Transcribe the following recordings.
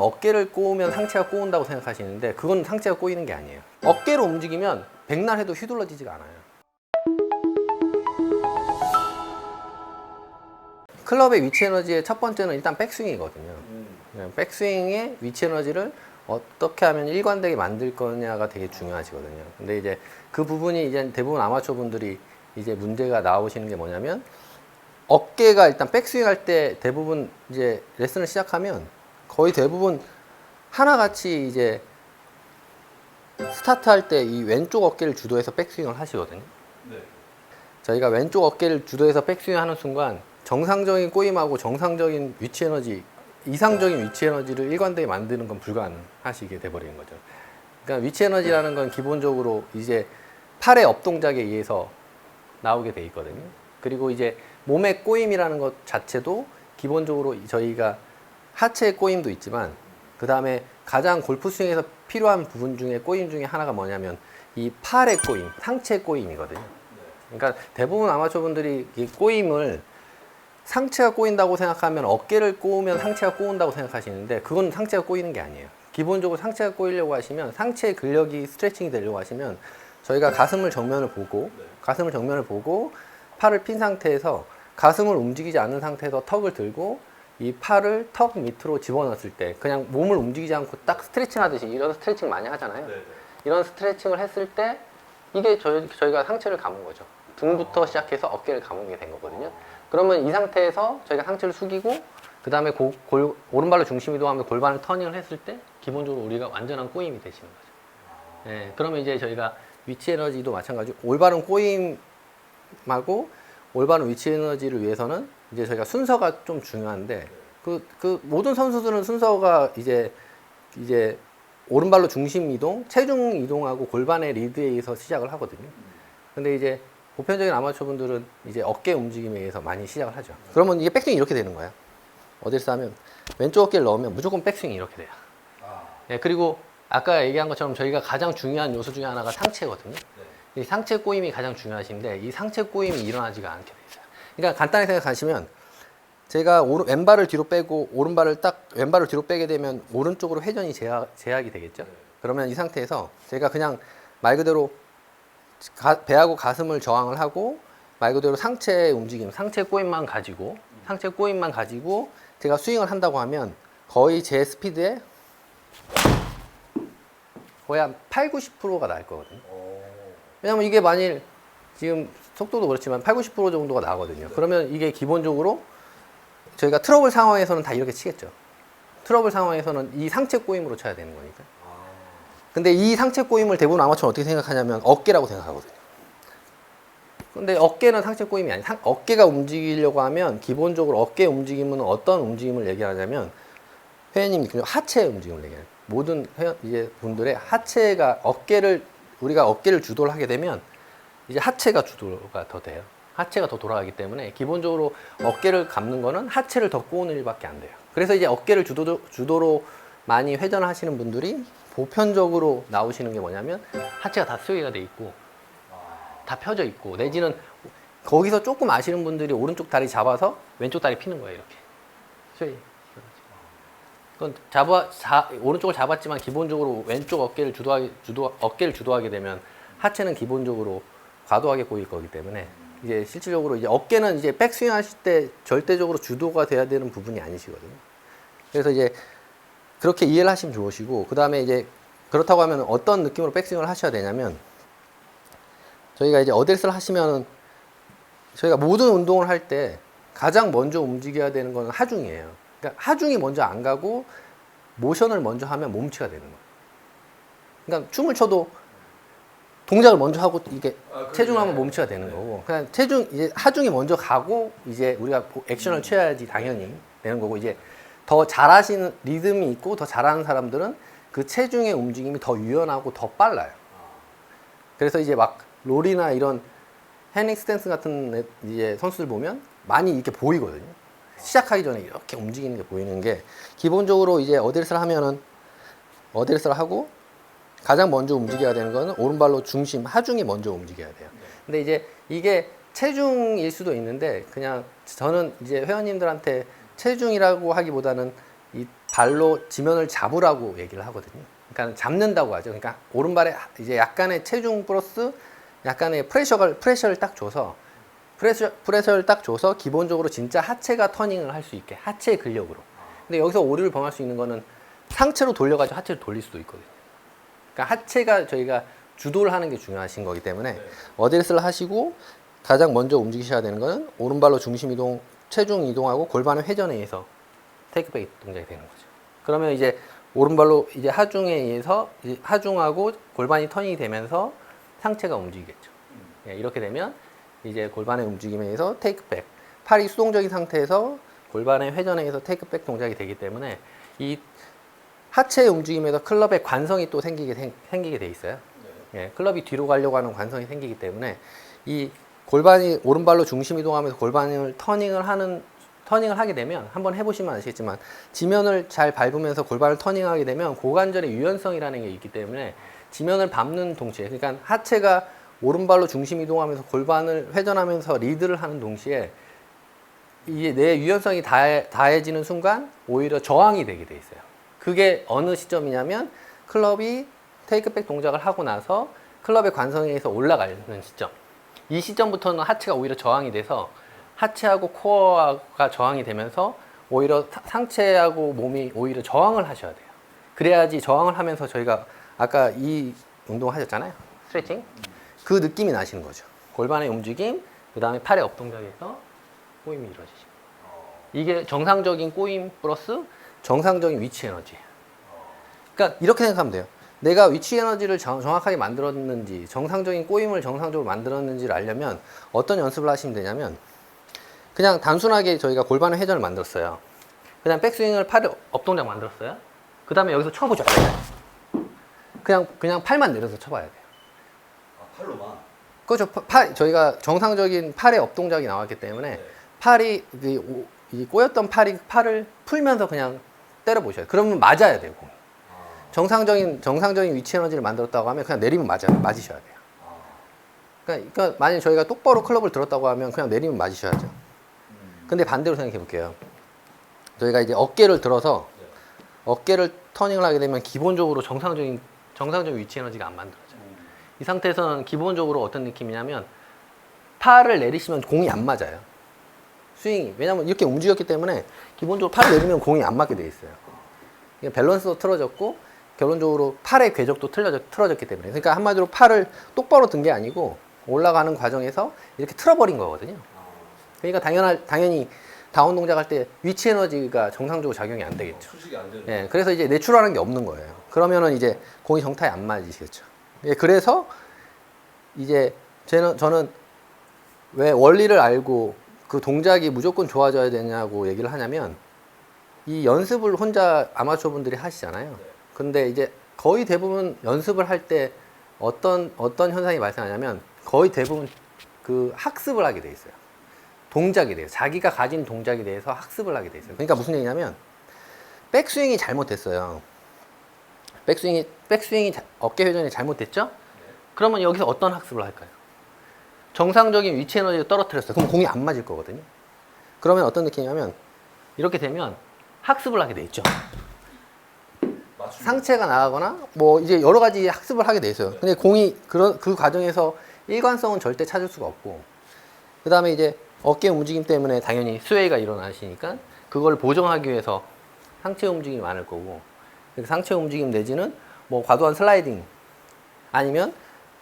어깨를 꼬우면 상체가 꼬운다고 생각하시는데 그건 상체가 꼬이는 게 아니에요. 어깨로 움직이면 백날 해도 휘둘러지지가 않아요. 클럽의 위치 에너지의 첫 번째는 일단 백스윙이거든요. 백스윙의 위치 에너지를 어떻게 하면 일관되게 만들 거냐가 되게 중요하시거든요. 근데 이제 그 부분이 이제 대부분 아마추어 분들이 이제 문제가 나오시는 게 뭐냐면 어깨가 일단 백스윙 할 때 대부분 이제 레슨을 시작하면 거의 대부분 하나같이 이제 스타트 할 때 이 왼쪽 어깨를 주도해서 백스윙을 하시거든요. 네. 저희가 왼쪽 어깨를 주도해서 백스윙 하는 순간 정상적인 꼬임하고 정상적인 위치 에너지, 이상적인 위치 에너지를 일관되게 만드는 건 불가능하시게 돼버리는 거죠. 그러니까 위치 에너지라는 건 기본적으로 이제 팔의 업 동작에 의해서 나오게 돼 있거든요. 그리고 이제 몸의 꼬임이라는 것 자체도 기본적으로 저희가 하체의 꼬임도 있지만 그 다음에 가장 골프 스윙에서 필요한 부분 중에 꼬임 중에 하나가 뭐냐면 이 팔의 꼬임, 상체 꼬임이거든요. 그러니까 대부분 아마추어 분들이 이 꼬임을 상체가 꼬인다고 생각하면 어깨를 꼬우면 상체가 꼬운다고 생각하시는데 그건 상체가 꼬이는 게 아니에요. 기본적으로 상체가 꼬이려고 하시면 상체 근력이 스트레칭이 되려고 하시면 저희가 가슴을 정면을 보고 팔을 핀 상태에서 가슴을 움직이지 않는 상태에서 턱을 들고 이 팔을 턱 밑으로 집어넣었을 때 그냥 몸을 움직이지 않고 딱 스트레칭 하듯이 이런 스트레칭 많이 하잖아요. 네네. 이런 스트레칭을 했을 때 이게 저희가 상체를 감은 거죠. 등부터 시작해서 어깨를 감은 게 된 거거든요. 그러면 이 상태에서 저희가 상체를 숙이고 그 다음에 오른발로 중심 이동하면서 골반을 터닝을 했을 때 기본적으로 우리가 완전한 꼬임이 되시는 거죠. 예, 그러면 이제 저희가 위치 에너지도 마찬가지로 올바른 꼬임하고 올바른 위치 에너지를 위해서는 이제 저희가 순서가 좀 중요한데 그 모든 선수들은 순서가 이제 오른발로 중심 이동, 체중 이동하고 골반의 리드에 의해서 시작을 하거든요. 근데 이제 보편적인 아마추어 분들은 이제 어깨 움직임에 의해서 많이 시작을 하죠. 그러면 이게 백스윙이 이렇게 되는 거예요. 어디서 하면 왼쪽 어깨를 넣으면 무조건 백스윙이 이렇게 돼요. 예, 그리고 아까 얘기한 것처럼 저희가 가장 중요한 요소 중에 하나가 상체거든요. 이 상체 꼬임이 가장 중요하신데 이 상체 꼬임이 일어나지가 않게 돼 있어요. 그러니까 간단히 생각하시면 제가 왼발을 뒤로 빼고 왼발을 뒤로 빼게 되면 오른쪽으로 회전이 제약이 되겠죠. 그러면 이 상태에서 제가 그냥 말 그대로 배하고 가슴을 저항을 하고 말 그대로 상체 움직임, 상체 꼬임만 가지고 제가 스윙을 한다고 하면 거의 제 스피드에 거의 한 8, 90%가 날 거거든요. 왜냐면 이게 만일 지금 속도도 그렇지만 8, 90% 정도가 나거든요. 그러면 이게 기본적으로 저희가 트러블 상황에서는 다 이렇게 치겠죠. 트러블 상황에서는 이 상체 꼬임으로 쳐야 되는 거니까. 근데 이 상체 꼬임을 대부분 아마추어는 어떻게 생각하냐면 어깨라고 생각하거든요. 근데 어깨는 상체 꼬임이 아니에요. 어깨가 움직이려고 하면 기본적으로 어깨 움직임은 어떤 움직임을 얘기하냐면 회원님이 하체 움직임을 얘기해요. 모든 이제 분들의 하체가 우리가 어깨를 주도를 하게 되면 이제 하체가 주도가 더 돼요. 하체가 더 돌아가기 때문에 기본적으로 어깨를 감는 거는 하체를 더 꼬우는 일밖에 안 돼요. 그래서 이제 어깨를 주도로 많이 회전하시는 분들이 보편적으로 나오시는 게 뭐냐면 하체가 다 수위가 돼 있고 다 펴져 있고 내지는 거기서 조금 아시는 분들이 오른쪽 다리 잡아서 왼쪽 다리 피는 거예요. 이렇게 수위. 그건 오른쪽을 잡았지만 기본적으로 왼쪽 어깨를 주도하게 되면 하체는 기본적으로 과도하게 꼬일 거기 때문에 이제 실질적으로 이제 어깨는 이제 백스윙 하실 때 절대적으로 주도가 돼야 되는 부분이 아니시거든요. 그래서 이제 그렇게 이해를 하시면 좋으시고 그 다음에 이제 그렇다고 하면 어떤 느낌으로 백스윙을 하셔야 되냐면 저희가 이제 어드레스를 하시면 저희가 모든 운동을 할 때 가장 먼저 움직여야 되는 건 하중이에요. 그러니까 하중이 먼저 안 가고 모션을 먼저 하면 몸치가 되는 거예요. 그러니까 춤을 춰도 동작을 먼저 하고 이게 체중하면 몸치가 되는 거고 그냥 이제 하중이 먼저 가고 이제 우리가 액션을 취해야지 당연히 되는 거고 이제 더 잘하시는 리듬이 있고 더 잘하는 사람들은 그 체중의 움직임이 더 유연하고 더 빨라요. 그래서 이제 막 롤이나 이런 해닝 스탠스 같은 이제 선수들 보면 많이 이렇게 보이거든요. 시작하기 전에 이렇게 움직이는 게 보이는 게 기본적으로 이제 어드레스를 하고 가장 먼저 움직여야 되는 거는 오른발로 중심, 하중이 먼저 움직여야 돼요. 근데 이제 이게 체중일 수도 있는데 그냥 저는 이제 회원님들한테 체중이라고 하기보다는 이 발로 지면을 잡으라고 얘기를 하거든요. 그러니까 잡는다고 하죠. 그러니까 오른발에 이제 약간의 체중 플러스 약간의 프레셔를 딱 줘서 프레셔를 딱 줘서 기본적으로 진짜 하체가 터닝을 할 수 있게 하체의 근력으로. 근데 여기서 오류를 범할 수 있는 거는 상체로 돌려가지고 하체를 돌릴 수도 있거든요. 그러니까 하체가 저희가 주도를 하는 게 중요하신 거기 때문에 어드레스를 하시고 가장 먼저 움직이셔야 되는 거는 오른발로 중심 이동, 체중 이동하고 골반의 회전에 의해서 테이크백 동작이 되는 거죠. 그러면 이제 오른발로 이제 하중에 의해서 이제 하중하고 골반이 터닝이 되면서 상체가 움직이겠죠. 예, 이렇게 되면 이제 골반의 움직임에 의해서 테이크백, 팔이 수동적인 상태에서 골반의 회전에 의해서 테이크백 동작이 되기 때문에 이 하체의 움직임에서 클럽의 관성이 또 생기게 돼 있어요. 예, 클럽이 뒤로 가려고 하는 관성이 생기기 때문에 이 골반이 오른발로 중심 이동하면서 골반을 터닝을 하게 되면 한번 해보시면 아시겠지만 지면을 잘 밟으면서 골반을 터닝하게 되면 고관절의 유연성이라는 게 있기 때문에 지면을 밟는 동시에 그러니까 하체가 오른발로 중심 이동하면서 골반을 회전하면서 리드를 하는 동시에 이게 내 유연성이 다해지는 순간 오히려 저항이 되게 돼 있어요. 그게 어느 시점이냐면 클럽이 테이크백 동작을 하고 나서 클럽의 관성에 의해서 올라가는 시점. 이 시점부터는 하체가 오히려 저항이 돼서 하체하고 코어가 저항이 되면서 오히려 상체하고 몸이 오히려 저항을 하셔야 돼요. 그래야지 저항을 하면서 저희가 아까 이 운동 하셨잖아요. 스트레칭. 그 느낌이 나시는 거죠. 골반의 움직임, 그 다음에 팔의 업동작에서 꼬임이 이루어지죠. 이게 정상적인 꼬임 플러스 정상적인 위치 에너지예요. 그러니까 이렇게 생각하면 돼요. 내가 위치 에너지를 정확하게 만들었는지 정상적인 꼬임을 정상적으로 만들었는지를 알려면 어떤 연습을 하시면 되냐면 그냥 단순하게 저희가 골반의 회전을 만들었어요. 그냥 백스윙을 팔의 업동작 만들었어요. 그 다음에 여기서 쳐보죠. 그냥 팔만 내려서 쳐봐야 돼요. 아, 팔로만? 그렇죠. 저희가 정상적인 팔의 업동작이 나왔기 때문에 팔이 이 꼬였던 팔을 풀면서 그냥 때려보셔야 돼요. 그러면 맞아야 돼요. 정상적인 위치 에너지를 만들었다고 하면 그냥 내리면 맞으셔야 돼요. 그러니까 만약에 저희가 똑바로 클럽을 들었다고 하면 그냥 내리면 맞으셔야죠. 근데 반대로 생각해 볼게요. 저희가 이제 어깨를 들어서 어깨를 터닝을 하게 되면 기본적으로 정상적인 위치 에너지가 안 만들어져요. 이 상태에서는 기본적으로 어떤 느낌이냐면 팔을 내리시면 공이 안 맞아요. 스윙이. 왜냐면 이렇게 움직였기 때문에 기본적으로 팔을 내리면 공이 안 맞게 돼 있어요. 밸런스도 틀어졌고 결론적으로 팔의 궤적도 틀어졌기 때문에. 그러니까 한마디로 팔을 똑바로 든 게 아니고 올라가는 과정에서 이렇게 틀어버린 거거든요. 그러니까 당연히 다운 동작할 때 위치 에너지가 정상적으로 작용이 안 되겠죠. 수식이 안 되는. 예, 그래서 이제 내추럴한 게 없는 거예요. 그러면은 이제 공이 정타에 안 맞으시겠죠. 예, 그래서 이제 저는 왜 원리를 알고 그 동작이 무조건 좋아져야 되냐고 얘기를 하냐면 이 연습을 혼자 아마추어 분들이 하시잖아요. 근데 이제 거의 대부분 연습을 할 때 어떤 현상이 발생하냐면 거의 대부분 그 학습을 하게 돼 있어요. 동작에 대해서 자기가 가진 동작에 대해서 학습을 하게 돼 있어요. 그러니까 무슨 얘기냐면 백스윙이 잘못됐어요. 백스윙이 어깨 회전이 잘못됐죠? 그러면 여기서 어떤 학습을 할까요? 정상적인 위치 에너지를 떨어뜨렸어요. 그럼 공이 안 맞을 거거든요. 그러면 어떤 느낌이냐면 이렇게 되면 학습을 하게 돼 있죠. 상체가 나가거나 뭐 이제 여러 가지 학습을 하게 돼 있어요. 근데 공이 그 과정에서 일관성은 절대 찾을 수가 없고 그 다음에 이제 어깨 움직임 때문에 당연히 스웨이가 일어나시니까 그걸 보정하기 위해서 상체 움직임이 많을 거고 상체 움직임 내지는 뭐 과도한 슬라이딩 아니면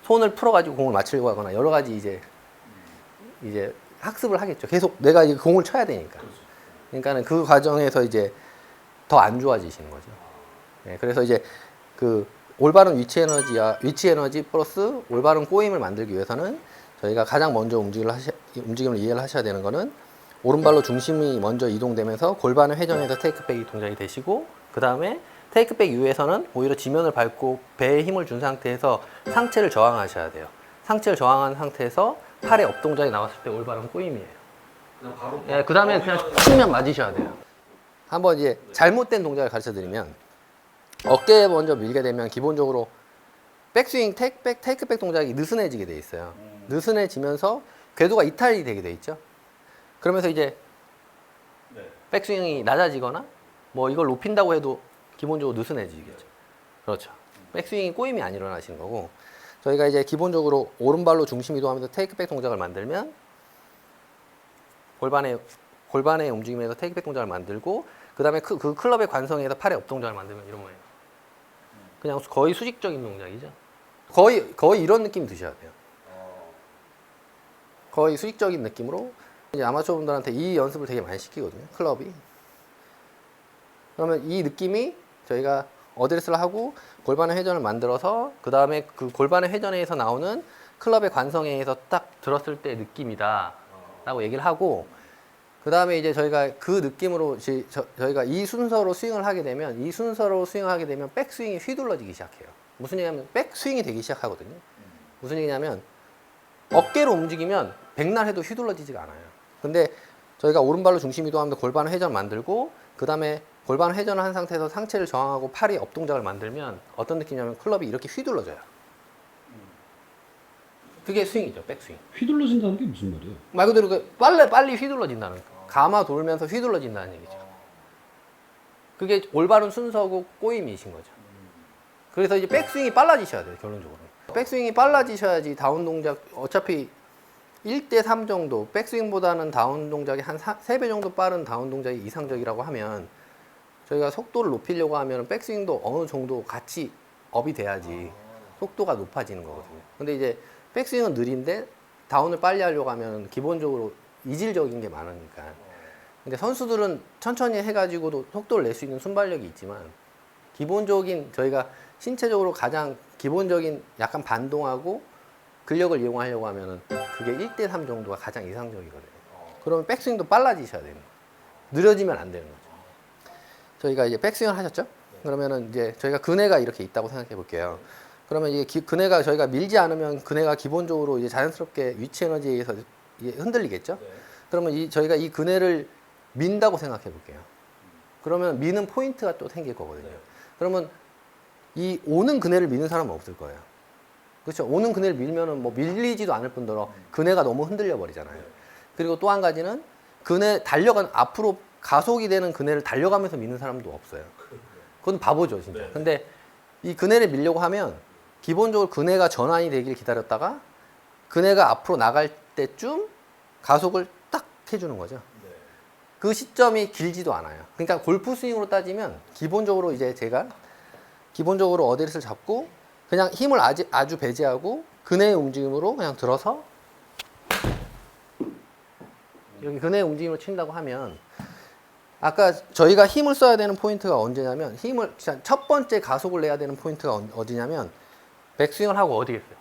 손을 풀어가지고 공을 맞추려고 하거나 여러 가지 이제 학습을 하겠죠. 계속 내가 이 공을 쳐야 되니까. 그러니까는 그 과정에서 이제 더 안 좋아지시는 거죠. 네, 그래서 이제 그 올바른 위치 에너지 플러스 올바른 꼬임을 만들기 위해서는 저희가 가장 먼저 움직임을 이해를 하셔야 되는 거는 오른발로 중심이 먼저 이동되면서 골반을 회전해서 테이크백이 동작이 되시고 그 다음에 테이크백 이후에서는 오히려 지면을 밟고 배에 힘을 준 상태에서 상체를 저항하셔야 돼요. 상체를 저항한 상태에서 팔의 업동작이 나왔을 때 올바른 꼬임이에요. 예, 그 다음에 그냥 측면 맞으셔야 돼요. 한번 이제 잘못된 동작을 가르쳐 드리면 어깨에 먼저 밀게 되면 기본적으로 백스윙 테이크백 동작이 느슨해지게 돼 있어요. 느슨해지면서 궤도가 이탈이 되게 돼 있죠. 그러면서 이제 백스윙이 낮아지거나 뭐 이걸 높인다고 해도 기본적으로 느슨해지겠죠. 그렇죠. 백스윙이 꼬임이 안 일어나시는 거고, 저희가 이제 기본적으로 오른발로 중심 이동하면서 테이크백 동작을 만들면 골반의 움직임에서 테이크백 동작을 만들고, 그 다음에 그 클럽의 관성에서 팔의 업 동작을 만들면 이런 거예요. 그냥 거의 수직적인 동작이죠. 거의 이런 느낌 드셔야 돼요. 거의 수직적인 느낌으로. 이제 아마추어 분들한테 이 연습을 되게 많이 시키거든요, 클럽이. 그러면 이 느낌이 저희가 어드레스를 하고 골반의 회전을 만들어서, 그 다음에 그 골반의 회전에서 나오는 클럽의 관성에서 딱 들었을 때 느낌이다 라고 얘기를 하고, 그 다음에 이제 저희가 그 느낌으로 저희가 이 순서로 스윙을 하게 되면, 백스윙이 휘둘러지기 시작해요. 무슨 얘기냐면 백스윙이 되기 시작하거든요. 무슨 얘기냐면 어깨로 움직이면 백날 해도 휘둘러지지가 않아요. 근데 저희가 오른발로 중심 이동하면서 골반 회전 만들고, 그 다음에 골반 회전을 한 상태에서 상체를 저항하고 팔이 업 동작을 만들면 어떤 느낌이냐면 클럽이 이렇게 휘둘러져요. 그게 스윙이죠, 백스윙. 휘둘러진다는 게 무슨 말이에요? 말 그대로 빨리 휘둘러진다는 거. 감아 돌면서 휘둘러진다는 얘기죠. 그게 올바른 순서고 꼬임이신 거죠. 그래서 이제 백스윙이 빨라지셔야 돼요, 결론적으로. 백스윙이 빨라지셔야지 다운 동작, 어차피 1대3 정도, 백스윙보다는 다운 동작이 한 3배 정도 빠른 다운 동작이 이상적이라고 하면, 저희가 속도를 높이려고 하면 백스윙도 어느 정도 같이 업이 돼야지 속도가 높아지는 거거든요. 근데 이제 백스윙은 느린데 다운을 빨리 하려고 하면 기본적으로 이질적인 게 많으니까. 근데 선수들은 천천히 해가지고도 속도를 낼 수 있는 순발력이 있지만, 기본적인 저희가 신체적으로 가장 기본적인 약간 반동하고 근력을 이용하려고 하면은 그게 1대3 정도가 가장 이상적이거든요. 그러면 백스윙도 빨라지셔야 되는 거예요. 느려지면 안 되는 거죠. 저희가 이제 백스윙을 하셨죠? 그러면은 이제 저희가 근해가 이렇게 있다고 생각해 볼게요. 그러면 이게 근해가 저희가 밀지 않으면 근해가 기본적으로 이제 자연스럽게 위치 에너지에 의해서 흔들리겠죠? 그러면 저희가 이 근해를 민다고 생각해 볼게요. 그러면 미는 포인트가 또 생길 거거든요. 그러면 이 오는 근해를 미는 사람은 없을 거예요. 그렇죠? 오는 근해를 밀면은 뭐 밀리지도 않을 뿐더러 근해가 너무 흔들려 버리잖아요. 그리고 또 한 가지는 앞으로 가속이 되는 근해를 달려가면서 미는 사람도 없어요. 그건 바보죠, 진짜. 근데 이 근해를 밀려고 하면 기본적으로 근해가 전환이 되길 기다렸다가 근해가 앞으로 나갈 때쯤 가속을 딱 해주는 거죠. 그 시점이 길지도 않아요. 그러니까 골프 스윙으로 따지면 기본적으로 이제 제가 기본적으로 어드레스를 잡고 그냥 힘을 아주 배제하고 근해의 움직임으로 그냥 들어서 여기 근해의 움직임으로 친다고 하면, 아까 저희가 힘을 써야 되는 포인트가 언제냐면, 첫 번째 가속을 내야 되는 포인트가 어디냐면 백스윙을 하고 어디겠어요?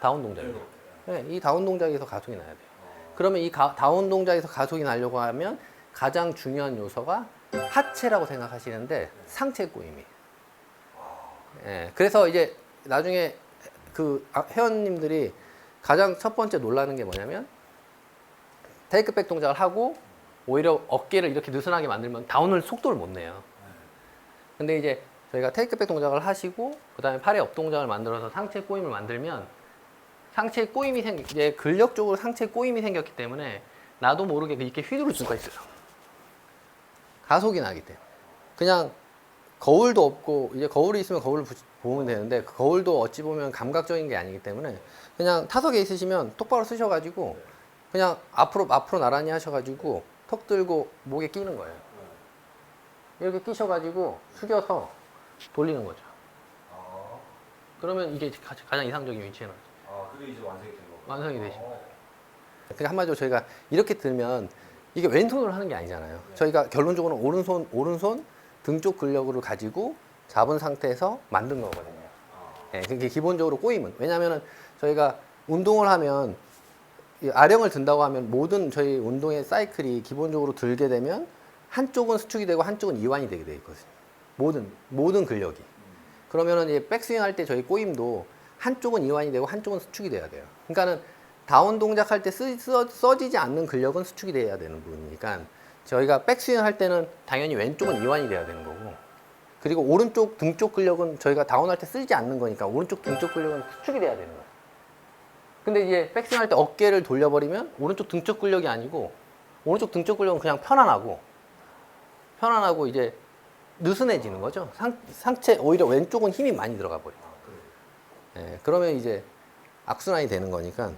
다운 동작이에요. 네, 이 다운 동작에서 가속이 나야 돼요. 그러면 이 다운 동작에서 가속이 나려고 하면 가장 중요한 요소가 하체라고 생각하시는데 상체 꼬임이에요. 예, 그래서 이제 나중에 그 회원님들이 가장 첫 번째 놀라는 게 뭐냐면, 테이크백 동작을 하고 오히려 어깨를 이렇게 느슨하게 만들면 다운을 속도를 못 내요. 근데 이제 저희가 테이크백 동작을 하시고 그 다음에 팔의 업 동작을 만들어서 상체 꼬임을 만들면, 상체 꼬임이 이제 근력적으로 상체 꼬임이 생겼기 때문에 나도 모르게 이렇게 휘두를 수가 있어요. 가속이 나기 때문에. 그냥 거울도 없고, 이제 거울이 있으면 거울을 보면 되는데 그 거울도 어찌 보면 감각적인 게 아니기 때문에 그냥 타석에 있으시면 똑바로 쓰셔가지고 그냥 앞으로 나란히 하셔가지고 턱 들고 목에 끼는 거예요. 이렇게 끼셔가지고 숙여서 돌리는 거죠. 그러면 이게 가장 이상적인 위치에 나죠. 그게 이제 완성이 된 거고. 완성이 되신 거예요. 그러니까 한마디로 저희가 이렇게 들면 이게 왼손으로 하는 게 아니잖아요. 저희가 결론적으로 오른손 등 쪽 근력을 가지고 잡은 상태에서 만든 거거든요. 예, 그게 기본적으로 꼬임은. 왜냐면은 저희가 운동을 하면 이 아령을 든다고 하면 모든 저희 운동의 사이클이 기본적으로 들게 되면 한쪽은 수축이 되고 한쪽은 이완이 되게 돼 있거든요. 모든 근력이. 그러면은 이제 백스윙 할 때 저희 꼬임도 한쪽은 이완이 되고 한쪽은 수축이 돼야 돼요. 그러니까는 다운 동작할 때 써지지 않는 근력은 수축이 돼야 되는 부분이니까 저희가 백스윙 할 때는 당연히 왼쪽은 이완이 돼야 되는 거고, 그리고 오른쪽 등 쪽 근력은 저희가 다운할 때 쓰지 않는 거니까 오른쪽 등 쪽 근력은 수축이 돼야 되는 거예요. 근데 이제 백스윙 할 때 어깨를 돌려버리면 오른쪽 등 쪽 근력이 아니고 오른쪽 등 쪽 근력은 그냥 편안하고 편안하고 이제 느슨해지는 거죠. 상체 오히려 왼쪽은 힘이 많이 들어가 버려요. 그래요. 예, 그러면 이제 악순환이 되는 거니까